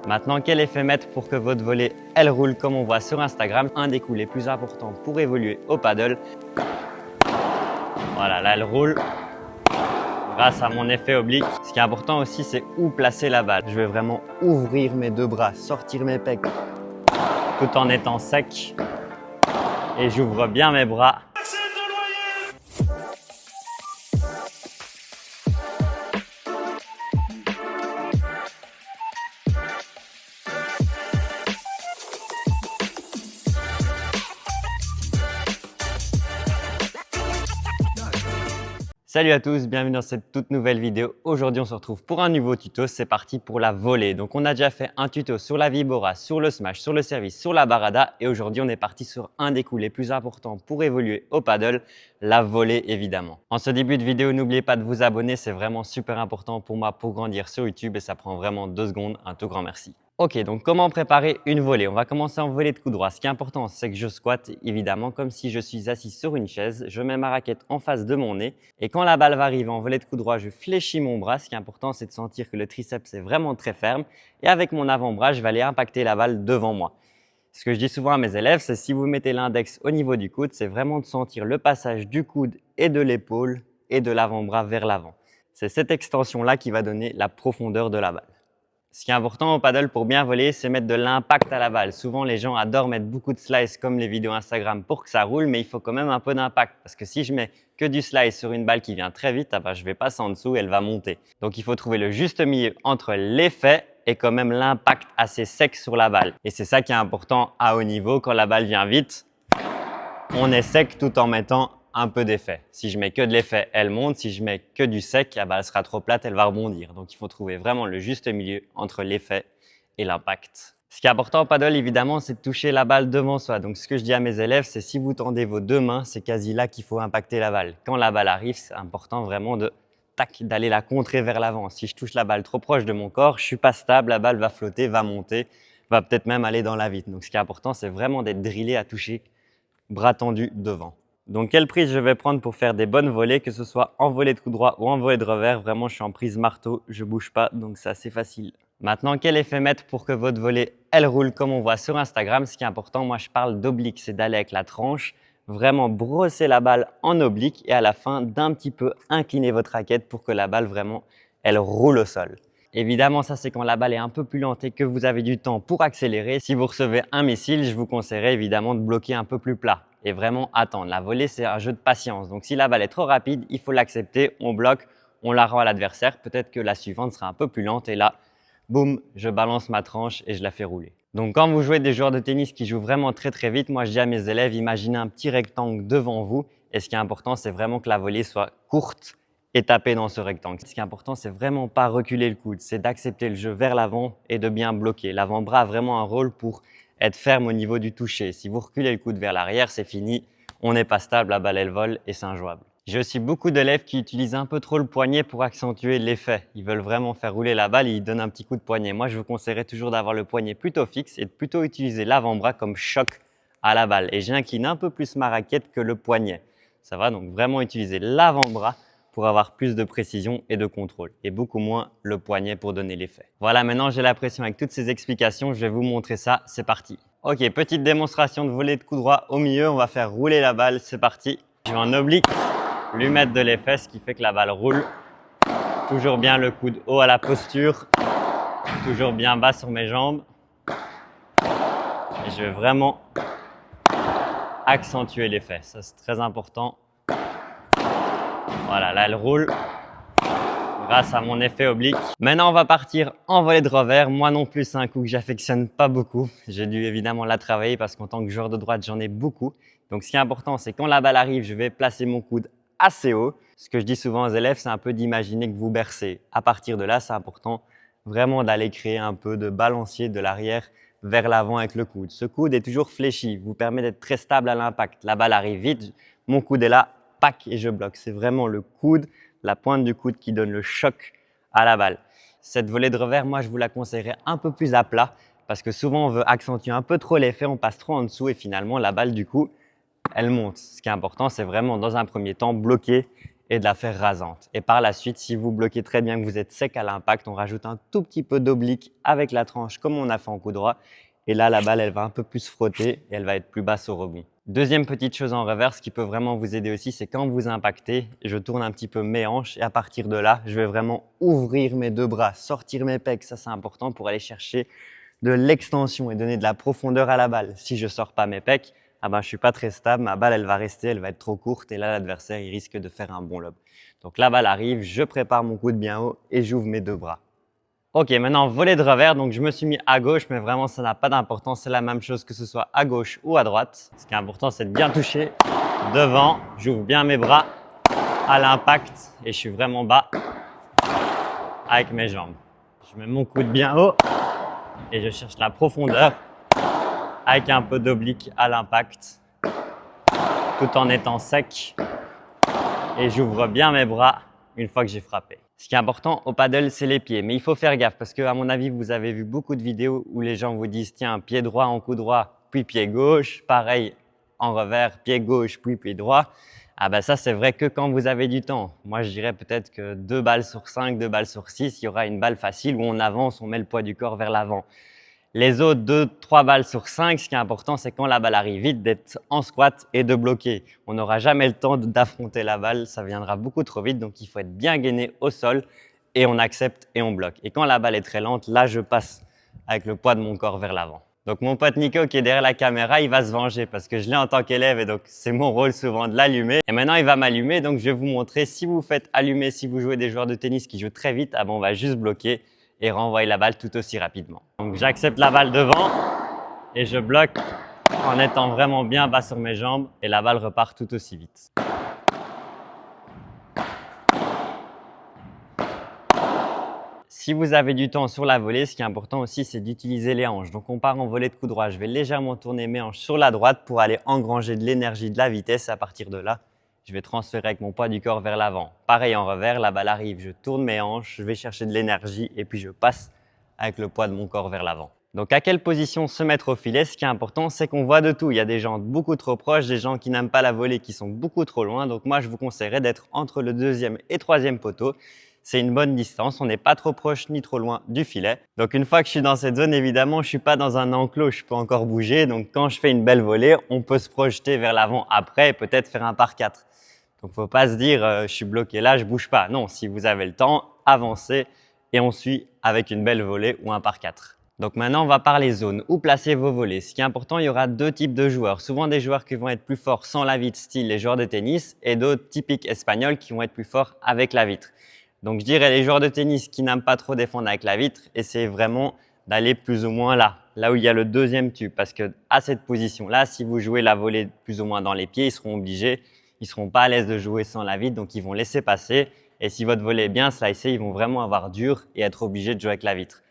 Maintenant, quel effet mettre pour que votre volée, elle roule comme on voit sur Instagram? Un des coups les plus importants pour évoluer au paddle. Voilà, là elle roule grâce à mon effet oblique. Ce qui est important aussi, c'est où placer la balle. Je vais vraiment ouvrir mes deux bras, sortir mes pecs tout en étant sec. Et j'ouvre bien mes bras. Salut à tous, bienvenue dans cette toute nouvelle vidéo. Aujourd'hui, on se retrouve pour un nouveau tuto. C'est parti pour la volée. Donc, on a déjà fait un tuto sur la vibora, sur le smash, sur le service, sur la barada. Et aujourd'hui, on est parti sur un des coups les plus importants pour évoluer au paddle, la volée évidemment. En ce début de vidéo, n'oubliez pas de vous abonner. C'est vraiment super important pour moi pour grandir sur YouTube et ça prend vraiment 2 secondes. Un tout grand merci. Ok, donc comment préparer une volée? On va commencer en volée de coup droit. Ce qui est important, c'est que je squatte évidemment comme si je suis assis sur une chaise. Je mets ma raquette en face de mon nez et quand la balle va arriver en volée de coup droit, je fléchis mon bras. Ce qui est important, c'est de sentir que le triceps est vraiment très ferme et avec mon avant-bras, je vais aller impacter la balle devant moi. Ce que je dis souvent à mes élèves, c'est si vous mettez l'index au niveau du coude, c'est vraiment de sentir le passage du coude et de l'épaule et de l'avant-bras vers l'avant. C'est cette extension-là qui va donner la profondeur de la balle. Ce qui est important au paddle pour bien voler, c'est mettre de l'impact à la balle. Souvent, les gens adorent mettre beaucoup de slice comme les vidéos Instagram pour que ça roule, mais il faut quand même un peu d'impact. Parce que si je mets que du slice sur une balle qui vient très vite, je vais passer en dessous et elle va monter. Donc, il faut trouver le juste milieu entre l'effet et quand même l'impact assez sec sur la balle. Et c'est ça qui est important à haut niveau. Quand la balle vient vite, on est sec tout en mettant un peu d'effet. Si je mets que de l'effet, elle monte. Si je mets que du sec, elle sera trop plate, elle va rebondir. Donc, il faut trouver vraiment le juste milieu entre l'effet et l'impact. Ce qui est important au paddle, évidemment, c'est de toucher la balle devant soi. Donc, ce que je dis à mes élèves, c'est si vous tendez vos deux mains, c'est quasi là qu'il faut impacter la balle. Quand la balle arrive, c'est important vraiment d'aller la contrer vers l'avant. Si je touche la balle trop proche de mon corps, je suis pas stable, la balle va flotter, va monter, va peut-être même aller dans la vitre. Donc, ce qui est important, c'est vraiment d'être drillé à toucher bras tendus devant. Donc, quelle prise je vais prendre pour faire des bonnes volées, que ce soit en volée de coup droit ou en volée de revers. Vraiment, je suis en prise marteau, je bouge pas, donc c'est assez facile. Maintenant, quel effet mettre pour que votre volée, elle roule comme on voit sur Instagram? Ce qui est important, moi, je parle d'oblique, c'est d'aller avec la tranche, vraiment brosser la balle en oblique et à la fin, d'un petit peu incliner votre raquette pour que la balle, vraiment, elle roule au sol. Évidemment, ça, c'est quand la balle est un peu plus lente et que vous avez du temps pour accélérer. Si vous recevez un missile, je vous conseillerais évidemment de bloquer un peu plus plat et vraiment attendre. La volée, c'est un jeu de patience. Donc, si la balle est trop rapide, il faut l'accepter. On bloque, on la rend à l'adversaire. Peut-être que la suivante sera un peu plus lente et là, boum, je balance ma tranche et je la fais rouler. Donc, quand vous jouez des joueurs de tennis qui jouent vraiment très très vite, moi, je dis à mes élèves, imaginez un petit rectangle devant vous. Et ce qui est important, c'est vraiment que la volée soit courte et taper dans ce rectangle. Ce qui est important, c'est vraiment pas reculer le coude, c'est d'accepter le jeu vers l'avant et de bien bloquer. L'avant-bras a vraiment un rôle pour être ferme au niveau du toucher. Si vous reculez le coude vers l'arrière, c'est fini, on n'est pas stable, la balle elle vole et c'est injouable. J'ai aussi beaucoup d'élèves qui utilisent un peu trop le poignet pour accentuer l'effet. Ils veulent vraiment faire rouler la balle et ils donnent un petit coup de poignet. Moi, je vous conseillerais toujours d'avoir le poignet plutôt fixe et de plutôt utiliser l'avant-bras comme choc à la balle. Et j'incline un peu plus ma raquette que le poignet. Ça va donc vraiment utiliser l'avant-bras pour avoir plus de précision et de contrôle et beaucoup moins le poignet pour donner l'effet. Voilà, maintenant j'ai la pression avec toutes ces explications, je vais vous montrer ça, c'est parti. Ok, petite démonstration de volée de coup droit au milieu, on va faire rouler la balle, c'est parti. Je vais en oblique lui mettre de l'effet, ce qui fait que la balle roule. Toujours bien le coude haut à la posture, toujours bien bas sur mes jambes. Et je vais vraiment accentuer l'effet, ça c'est très important. Voilà, là elle roule grâce à mon effet oblique. Maintenant, on va partir en volée de revers. Moi non plus, c'est un coup que j'affectionne pas beaucoup. J'ai dû évidemment la travailler parce qu'en tant que joueur de droite, j'en ai beaucoup. Donc, ce qui est important, c'est quand la balle arrive, je vais placer mon coude assez haut. Ce que je dis souvent aux élèves, c'est un peu d'imaginer que vous bercez. À partir de là, c'est important vraiment d'aller créer un peu de balancier de l'arrière vers l'avant avec le coude. Ce coude est toujours fléchi, vous permet d'être très stable à l'impact. La balle arrive vite, mon coude est là, pack et je bloque. C'est vraiment le coude, la pointe du coude qui donne le choc à la balle. Cette volée de revers, moi, je vous la conseillerais un peu plus à plat parce que souvent, on veut accentuer un peu trop l'effet, on passe trop en dessous et finalement, la balle, du coup, elle monte. Ce qui est important, c'est vraiment, dans un premier temps, bloquer et de la faire rasante. Et par la suite, si vous bloquez très bien, que vous êtes sec à l'impact, on rajoute un tout petit peu d'oblique avec la tranche comme on a fait en coup droit. Et là, la balle, elle va un peu plus frotter et elle va être plus basse au rebond. Deuxième petite chose en reverse qui peut vraiment vous aider aussi, c'est quand vous impactez, je tourne un petit peu mes hanches et à partir de là, je vais vraiment ouvrir mes deux bras, sortir mes pecs. Ça, c'est important pour aller chercher de l'extension et donner de la profondeur à la balle. Si je ne sors pas mes pecs, je ne suis pas très stable, ma balle elle va rester, elle va être trop courte et là l'adversaire il risque de faire un bon lob. Donc la balle arrive, je prépare mon coude bien haut et j'ouvre mes deux bras. Ok, maintenant volley de revers, donc je me suis mis à gauche, mais vraiment ça n'a pas d'importance, c'est la même chose que ce soit à gauche ou à droite. Ce qui est important, c'est de bien toucher devant, j'ouvre bien mes bras à l'impact et je suis vraiment bas avec mes jambes. Je mets mon coude bien haut et je cherche la profondeur avec un peu d'oblique à l'impact tout en étant sec et j'ouvre bien mes bras une fois que j'ai frappé. Ce qui est important au paddle, c'est les pieds. Mais il faut faire gaffe parce que, à mon avis, vous avez vu beaucoup de vidéos où les gens vous disent tiens, pied droit en coup droit, puis pied gauche. Pareil en revers, pied gauche, puis pied droit. Ça, c'est vrai que quand vous avez du temps. Moi, je dirais peut-être que 2 balles sur 5, 2 balles sur 6, il y aura une balle facile où on avance, on met le poids du corps vers l'avant. Les autres 2-3 balles sur 5, ce qui est important, c'est quand la balle arrive vite, d'être en squat et de bloquer. On n'aura jamais le temps d'affronter la balle, ça viendra beaucoup trop vite, donc il faut être bien gainé au sol et on accepte et on bloque. Et quand la balle est très lente, là, je passe avec le poids de mon corps vers l'avant. Donc mon pote Nico qui est derrière la caméra, il va se venger parce que je l'ai en tant qu'élève et donc c'est mon rôle souvent de l'allumer. Et maintenant, il va m'allumer, donc je vais vous montrer si vous faites allumer, si vous jouez des joueurs de tennis qui jouent très vite, on va juste bloquer et renvoyer la balle tout aussi rapidement. Donc j'accepte la balle devant et je bloque en étant vraiment bien bas sur mes jambes et la balle repart tout aussi vite. Si vous avez du temps sur la volée, ce qui est important aussi, c'est d'utiliser les hanches. Donc on part en volée de coup droit. Je vais légèrement tourner mes hanches sur la droite pour aller engranger de l'énergie, de la vitesse. À partir de là, je vais transférer avec mon poids du corps vers l'avant. Pareil en revers, la balle arrive, je tourne mes hanches, je vais chercher de l'énergie et puis je passe avec le poids de mon corps vers l'avant. Donc à quelle position se mettre au filet? Ce qui est important, c'est qu'on voit de tout. Il y a des gens beaucoup trop proches, des gens qui n'aiment pas la volée, qui sont beaucoup trop loin. Donc moi, je vous conseillerais d'être entre le deuxième et troisième poteau. C'est une bonne distance, on n'est pas trop proche ni trop loin du filet. Donc une fois que je suis dans cette zone, évidemment, je ne suis pas dans un enclos, je peux encore bouger. Donc quand je fais une belle volée, on peut se projeter vers l'avant après et peut-être faire un par 4. Donc, il ne faut pas se dire je suis bloqué là, je ne bouge pas. Non, si vous avez le temps, avancez et on suit avec une belle volée ou un par 4. Donc maintenant, on va parler zone. Où placer vos volées? Ce qui est important, il y aura deux types de joueurs. Souvent des joueurs qui vont être plus forts sans la vitre, style les joueurs de tennis, et d'autres typiques espagnols qui vont être plus forts avec la vitre. Donc je dirais les joueurs de tennis qui n'aiment pas trop défendre avec la vitre, essayez vraiment d'aller plus ou moins là où il y a le deuxième tube. Parce que à cette position-là, si vous jouez la volée plus ou moins dans les pieds, ils seront obligés. Ils ne seront pas à l'aise de jouer sans la vitre, donc ils vont laisser passer. Et si votre volley est bien slicé, ils vont vraiment avoir dur et être obligés de jouer avec la vitre.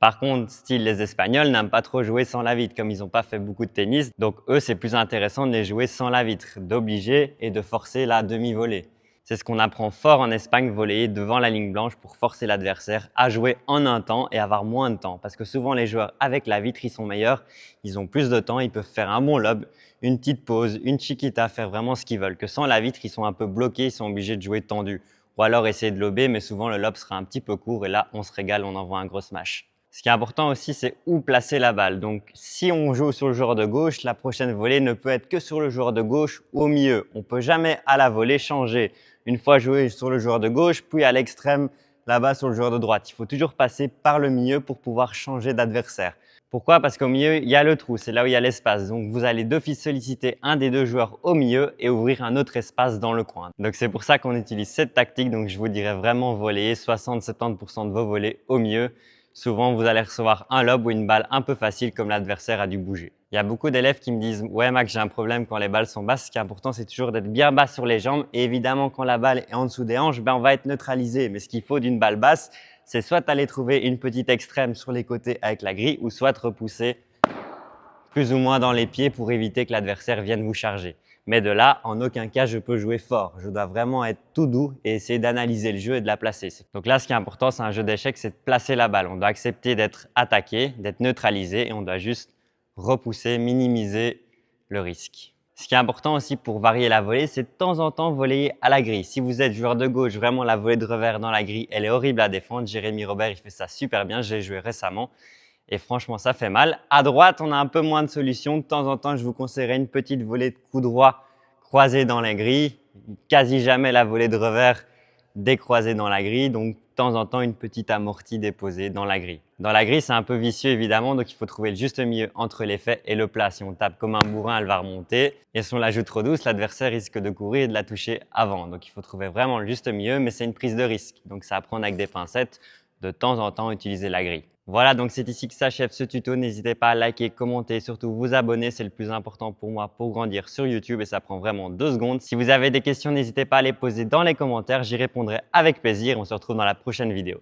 Par contre, style les Espagnols n'aiment pas trop jouer sans la vitre, comme ils n'ont pas fait beaucoup de tennis. Donc eux, c'est plus intéressant de les jouer sans la vitre, d'obliger et de forcer la demi-volée. C'est ce qu'on apprend fort en Espagne, voler devant la ligne blanche pour forcer l'adversaire à jouer en un temps et avoir moins de temps. Parce que souvent, les joueurs avec la vitre, ils sont meilleurs, ils ont plus de temps, ils peuvent faire un bon lob, une petite pause, une chiquita, faire vraiment ce qu'ils veulent. Que sans la vitre, ils sont un peu bloqués, ils sont obligés de jouer tendu. Ou alors essayer de lober, mais souvent le lob sera un petit peu court et là, on se régale, on envoie un gros smash. Ce qui est important aussi, c'est où placer la balle. Donc, si on joue sur le joueur de gauche, la prochaine volée ne peut être que sur le joueur de gauche ou au milieu. On ne peut jamais à la volée changer. Une fois joué sur le joueur de gauche, puis à l'extrême, là-bas sur le joueur de droite. Il faut toujours passer par le milieu pour pouvoir changer d'adversaire. Pourquoi? Parce qu'au milieu, il y a le trou, c'est là où il y a l'espace. Donc, vous allez d'office solliciter un des deux joueurs au milieu et ouvrir un autre espace dans le coin. Donc, c'est pour ça qu'on utilise cette tactique. Donc, je vous dirais vraiment voler 60-70% de vos volées au milieu. Souvent, vous allez recevoir un lob ou une balle un peu facile comme l'adversaire a dû bouger. Il y a beaucoup d'élèves qui me disent « Ouais Max, j'ai un problème quand les balles sont basses. » Ce qui est important, c'est toujours d'être bien bas sur les jambes. Et évidemment, quand la balle est en dessous des hanches, on va être neutralisé. Mais ce qu'il faut d'une balle basse, c'est soit aller trouver une petite extrême sur les côtés avec la grille ou soit repousser plus ou moins dans les pieds pour éviter que l'adversaire vienne vous charger. Mais de là, en aucun cas, je peux jouer fort. Je dois vraiment être tout doux et essayer d'analyser le jeu et de la placer. Donc là, ce qui est important, c'est un jeu d'échecs, c'est de placer la balle. On doit accepter d'être attaqué, d'être neutralisé et on doit juste repousser, minimiser le risque. Ce qui est important aussi pour varier la volée, c'est de temps en temps voler à la grille. Si vous êtes joueur de gauche, vraiment la volée de revers dans la grille, elle est horrible à défendre. Jérémy Robert, il fait ça super bien. J'ai joué récemment et franchement, ça fait mal. À droite, on a un peu moins de solutions. De temps en temps, je vous conseillerais une petite volée de coup droit croisée dans les grilles. Quasi jamais la volée de revers décroisée dans la grille. Donc, de temps en temps, une petite amortie déposée dans la grille. Dans la grille, c'est un peu vicieux évidemment, donc il faut trouver le juste milieu entre l'effet et le plat. Si on tape comme un bourrin, elle va remonter. Et si on la joue trop douce, l'adversaire risque de courir et de la toucher avant. Donc il faut trouver vraiment le juste milieu, mais c'est une prise de risque. Donc ça à prendre avec des pincettes, de temps en temps utiliser la grille. Voilà, donc c'est ici que s'achève ce tuto. N'hésitez pas à liker, commenter et surtout vous abonner. C'est le plus important pour moi pour grandir sur YouTube et ça prend vraiment 2 secondes. Si vous avez des questions, n'hésitez pas à les poser dans les commentaires. J'y répondrai avec plaisir. On se retrouve dans la prochaine vidéo.